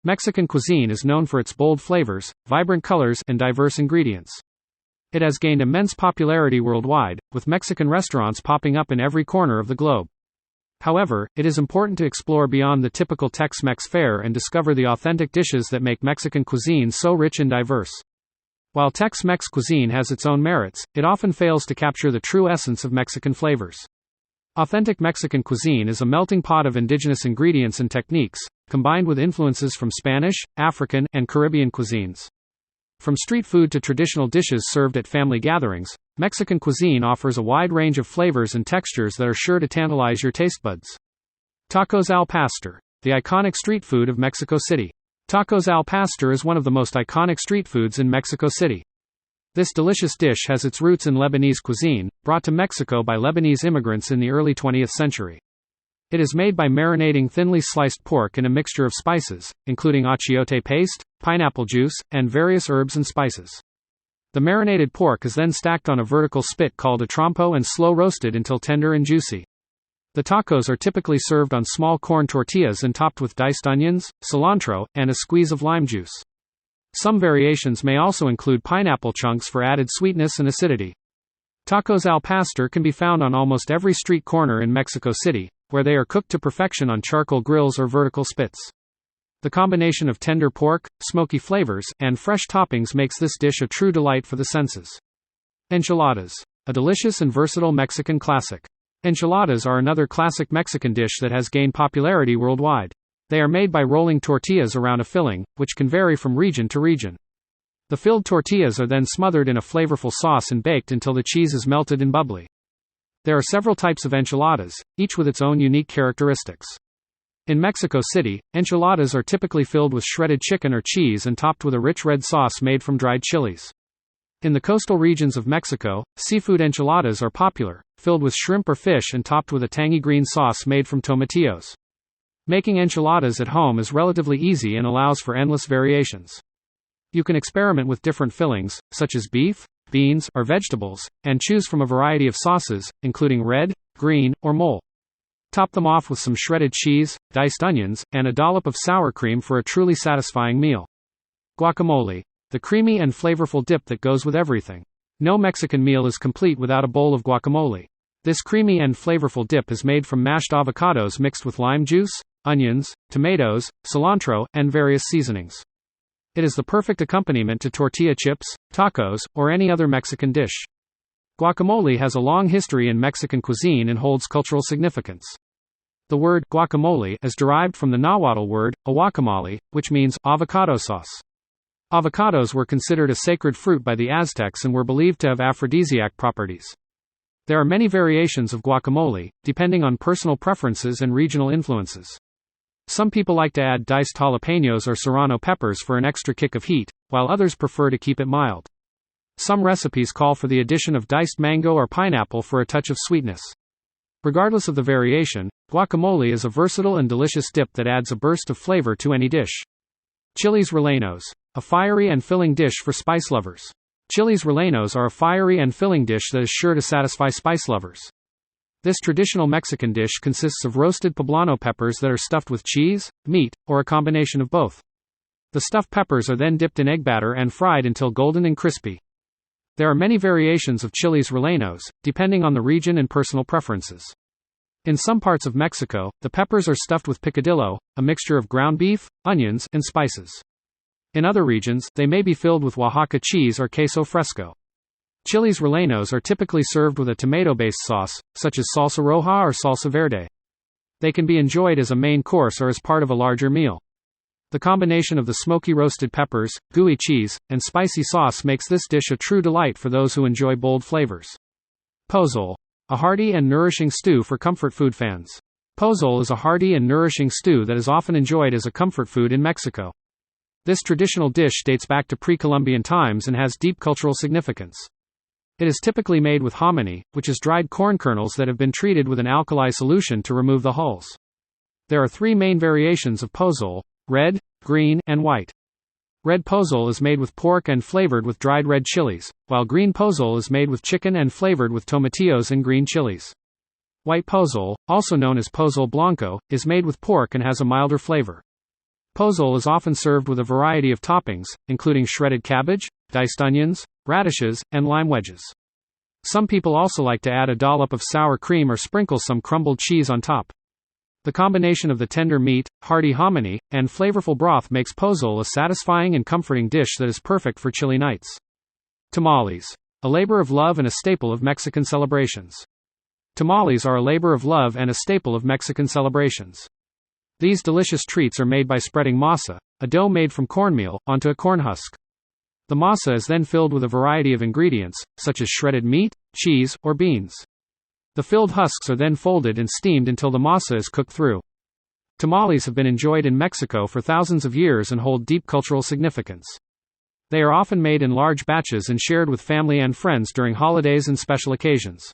Mexican cuisine is known for its bold flavors, vibrant colors, and diverse ingredients. It has gained immense popularity worldwide, with Mexican restaurants popping up in every corner of the globe. However, it is important to explore beyond the typical Tex-Mex fare and discover the authentic dishes that make Mexican cuisine so rich and diverse. While Tex-Mex cuisine has its own merits, it often fails to capture the true essence of Mexican flavors. Authentic Mexican cuisine is a melting pot of indigenous ingredients and techniques, combined with influences from Spanish, African, and Caribbean cuisines. From street food to traditional dishes served at family gatherings, Mexican cuisine offers a wide range of flavors and textures that are sure to tantalize your taste buds. Tacos al pastor, the iconic street food of Mexico City. Tacos al pastor is one of the most iconic street foods in Mexico City. This delicious dish has its roots in Lebanese cuisine, brought to Mexico by Lebanese immigrants in the early 20th century. It is made by marinating thinly sliced pork in a mixture of spices, including achiote paste, pineapple juice, and various herbs and spices. The marinated pork is then stacked on a vertical spit called a trompo and slow roasted until tender and juicy. The tacos are typically served on small corn tortillas and topped with diced onions, cilantro, and a squeeze of lime juice. Some variations may also include pineapple chunks for added sweetness and acidity. Tacos al pastor can be found on almost every street corner in Mexico City, where they are cooked to perfection on charcoal grills or vertical spits. The combination of tender pork, smoky flavors, and fresh toppings makes this dish a true delight for the senses. Enchiladas, a delicious and versatile Mexican classic. Enchiladas are another classic Mexican dish that has gained popularity worldwide. They are made by rolling tortillas around a filling, which can vary from region to region. The filled tortillas are then smothered in a flavorful sauce and baked until the cheese is melted and bubbly. There are several types of enchiladas, each with its own unique characteristics. In Mexico City, enchiladas are typically filled with shredded chicken or cheese and topped with a rich red sauce made from dried chilies. In the coastal regions of Mexico, seafood enchiladas are popular, filled with shrimp or fish and topped with a tangy green sauce made from tomatillos. Making enchiladas at home is relatively easy and allows for endless variations. You can experiment with different fillings, such as beef, beans, or vegetables, and choose from a variety of sauces, including red, green, or mole. Top them off with some shredded cheese, diced onions, and a dollop of sour cream for a truly satisfying meal. Guacamole, the creamy and flavorful dip that goes with everything. No Mexican meal is complete without a bowl of guacamole. This creamy and flavorful dip is made from mashed avocados mixed with lime juice, onions, tomatoes, cilantro, and various seasonings. It is the perfect accompaniment to tortilla chips, tacos, or any other Mexican dish. Guacamole has a long history in Mexican cuisine and holds cultural significance. The word guacamole is derived from the Nahuatl word, aguacamole, which means avocado sauce. Avocados were considered a sacred fruit by the Aztecs and were believed to have aphrodisiac properties. There are many variations of guacamole, depending on personal preferences and regional influences. Some people like to add diced jalapenos or serrano peppers for an extra kick of heat, while others prefer to keep it mild. Some recipes call for the addition of diced mango or pineapple for a touch of sweetness. Regardless of the variation, guacamole is a versatile and delicious dip that adds a burst of flavor to any dish. Chiles rellenos, a fiery and filling dish for spice lovers. Chiles rellenos are a fiery and filling dish that is sure to satisfy spice lovers. This traditional Mexican dish consists of roasted poblano peppers that are stuffed with cheese, meat, or a combination of both. The stuffed peppers are then dipped in egg batter and fried until golden and crispy. There are many variations of chiles rellenos, depending on the region and personal preferences. In some parts of Mexico, the peppers are stuffed with picadillo, a mixture of ground beef, onions, and spices. In other regions, they may be filled with Oaxaca cheese or queso fresco. Chiles rellenos are typically served with a tomato-based sauce, such as salsa roja or salsa verde. They can be enjoyed as a main course or as part of a larger meal. The combination of the smoky roasted peppers, gooey cheese, and spicy sauce makes this dish a true delight for those who enjoy bold flavors. Pozole, a hearty and nourishing stew for comfort food fans. Pozole is a hearty and nourishing stew that is often enjoyed as a comfort food in Mexico. This traditional dish dates back to pre-Columbian times and has deep cultural significance. It is typically made with hominy, which is dried corn kernels that have been treated with an alkali solution to remove the hulls. There are three main variations of pozole: red, green, and white. Red pozole is made with pork and flavored with dried red chilies, while green pozole is made with chicken and flavored with tomatillos and green chilies. White pozole, also known as pozole blanco, is made with pork and has a milder flavor. Pozole is often served with a variety of toppings, including shredded cabbage, diced onions, radishes, and lime wedges. Some people also like to add a dollop of sour cream or sprinkle some crumbled cheese on top. The combination of the tender meat, hearty hominy, and flavorful broth makes pozole a satisfying and comforting dish that is perfect for chilly nights. Tamales. A labor of love and a staple of Mexican celebrations. Tamales are a labor of love and a staple of Mexican celebrations. These delicious treats are made by spreading masa, a dough made from cornmeal, onto a corn husk. The masa is then filled with a variety of ingredients, such as shredded meat, cheese, or beans. The filled husks are then folded and steamed until the masa is cooked through. Tamales have been enjoyed in Mexico for thousands of years and hold deep cultural significance. They are often made in large batches and shared with family and friends during holidays and special occasions.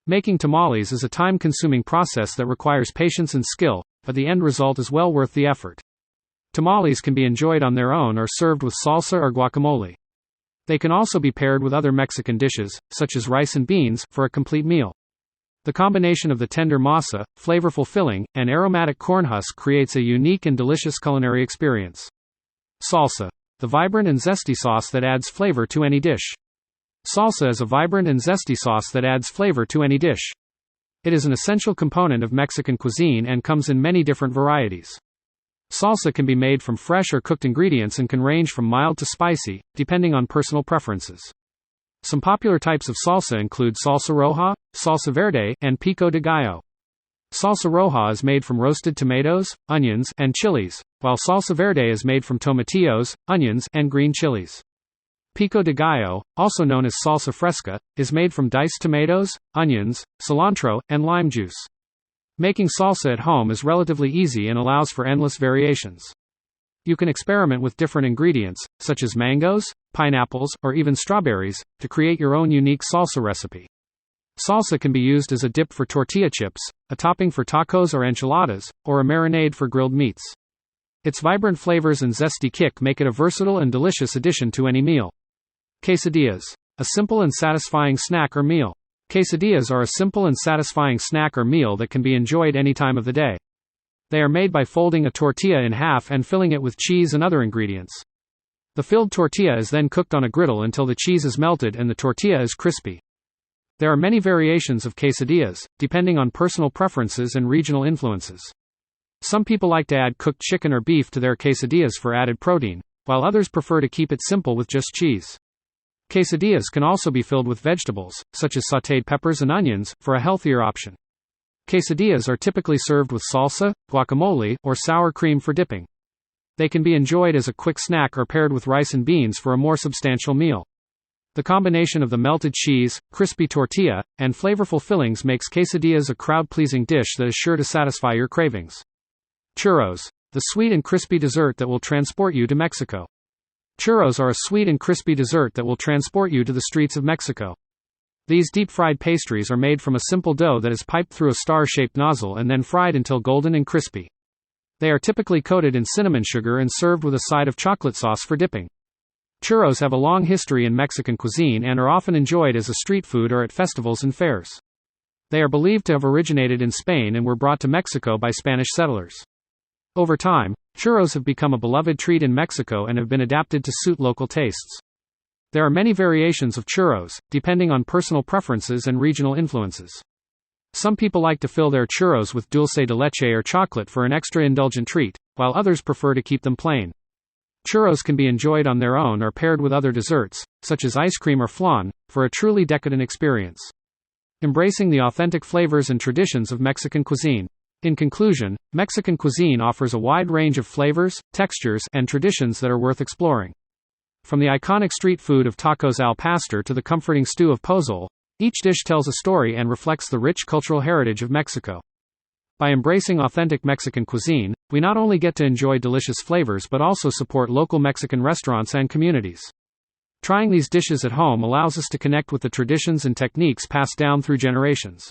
Making tamales is a time-consuming process that requires patience and skill, but the end result is well worth the effort. Tamales can be enjoyed on their own or served with salsa or guacamole. They can also be paired with other Mexican dishes, such as rice and beans, for a complete meal. The combination of the tender masa, flavorful filling, and aromatic corn husk creates a unique and delicious culinary experience. Salsa. The vibrant and zesty sauce that adds flavor to any dish. Salsa is a vibrant and zesty sauce that adds flavor to any dish. It is an essential component of Mexican cuisine and comes in many different varieties. Salsa can be made from fresh or cooked ingredients and can range from mild to spicy, depending on personal preferences. Some popular types of salsa include salsa roja, salsa verde, and pico de gallo. Salsa roja is made from roasted tomatoes, onions, and chilies, while salsa verde is made from tomatillos, onions, and green chilies. Pico de gallo, also known as salsa fresca, is made from diced tomatoes, onions, cilantro, and lime juice. Making salsa at home is relatively easy and allows for endless variations. You can experiment with different ingredients, such as mangoes, pineapples, or even strawberries, to create your own unique salsa recipe. Salsa can be used as a dip for tortilla chips, a topping for tacos or enchiladas, or a marinade for grilled meats. Its vibrant flavors and zesty kick make it a versatile and delicious addition to any meal. Quesadillas. A simple and satisfying snack or meal. Quesadillas are a simple and satisfying snack or meal that can be enjoyed any time of the day. They are made by folding a tortilla in half and filling it with cheese and other ingredients. The filled tortilla is then cooked on a griddle until the cheese is melted and the tortilla is crispy. There are many variations of quesadillas, depending on personal preferences and regional influences. Some people like to add cooked chicken or beef to their quesadillas for added protein, while others prefer to keep it simple with just cheese. Quesadillas can also be filled with vegetables, such as sautéed peppers and onions, for a healthier option. Quesadillas are typically served with salsa, guacamole, or sour cream for dipping. They can be enjoyed as a quick snack or paired with rice and beans for a more substantial meal. The combination of the melted cheese, crispy tortilla, and flavorful fillings makes quesadillas a crowd-pleasing dish that is sure to satisfy your cravings. Churros. The sweet and crispy dessert that will transport you to Mexico. Churros are a sweet and crispy dessert that will transport you to the streets of Mexico. These deep-fried pastries are made from a simple dough that is piped through a star-shaped nozzle and then fried until golden and crispy. They are typically coated in cinnamon sugar and served with a side of chocolate sauce for dipping. Churros have a long history in Mexican cuisine and are often enjoyed as a street food or at festivals and fairs. They are believed to have originated in Spain and were brought to Mexico by Spanish settlers. Over time, churros have become a beloved treat in Mexico and have been adapted to suit local tastes. There are many variations of churros, depending on personal preferences and regional influences. Some people like to fill their churros with dulce de leche or chocolate for an extra indulgent treat, while others prefer to keep them plain. Churros can be enjoyed on their own or paired with other desserts, such as ice cream or flan, for a truly decadent experience. Embracing the authentic flavors and traditions of Mexican cuisine. In conclusion, Mexican cuisine offers a wide range of flavors, textures, and traditions that are worth exploring. From the iconic street food of tacos al pastor to the comforting stew of pozole, each dish tells a story and reflects the rich cultural heritage of Mexico. By embracing authentic Mexican cuisine, we not only get to enjoy delicious flavors but also support local Mexican restaurants and communities. Trying these dishes at home allows us to connect with the traditions and techniques passed down through generations.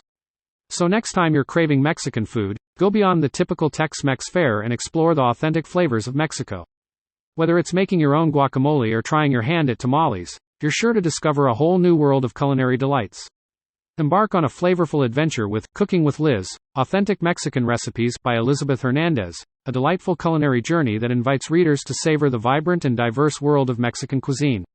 So next time you're craving Mexican food, go beyond the typical Tex-Mex fare and explore the authentic flavors of Mexico. Whether it's making your own guacamole or trying your hand at tamales, you're sure to discover a whole new world of culinary delights. Embark on a flavorful adventure with Cooking with Liz, Authentic Mexican Recipes by Elizabeth Hernandez, a delightful culinary journey that invites readers to savor the vibrant and diverse world of Mexican cuisine.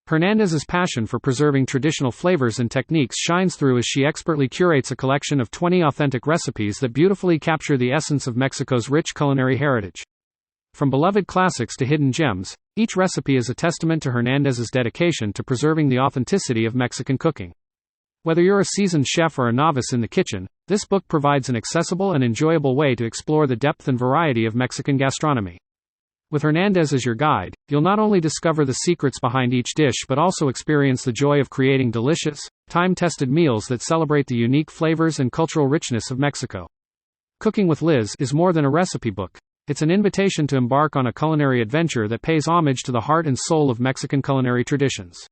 Hernandez's passion for preserving traditional flavors and techniques shines through as she expertly curates a collection of 20 authentic recipes that beautifully capture the essence of Mexico's rich culinary heritage. From beloved classics to hidden gems, each recipe is a testament to Hernandez's dedication to preserving the authenticity of Mexican cooking. Whether you're a seasoned chef or a novice in the kitchen, this book provides an accessible and enjoyable way to explore the depth and variety of Mexican gastronomy. With Hernandez as your guide, you'll not only discover the secrets behind each dish but also experience the joy of creating delicious, time-tested meals that celebrate the unique flavors and cultural richness of Mexico. Cooking with Liz is more than a recipe book. It's an invitation to embark on a culinary adventure that pays homage to the heart and soul of Mexican culinary traditions.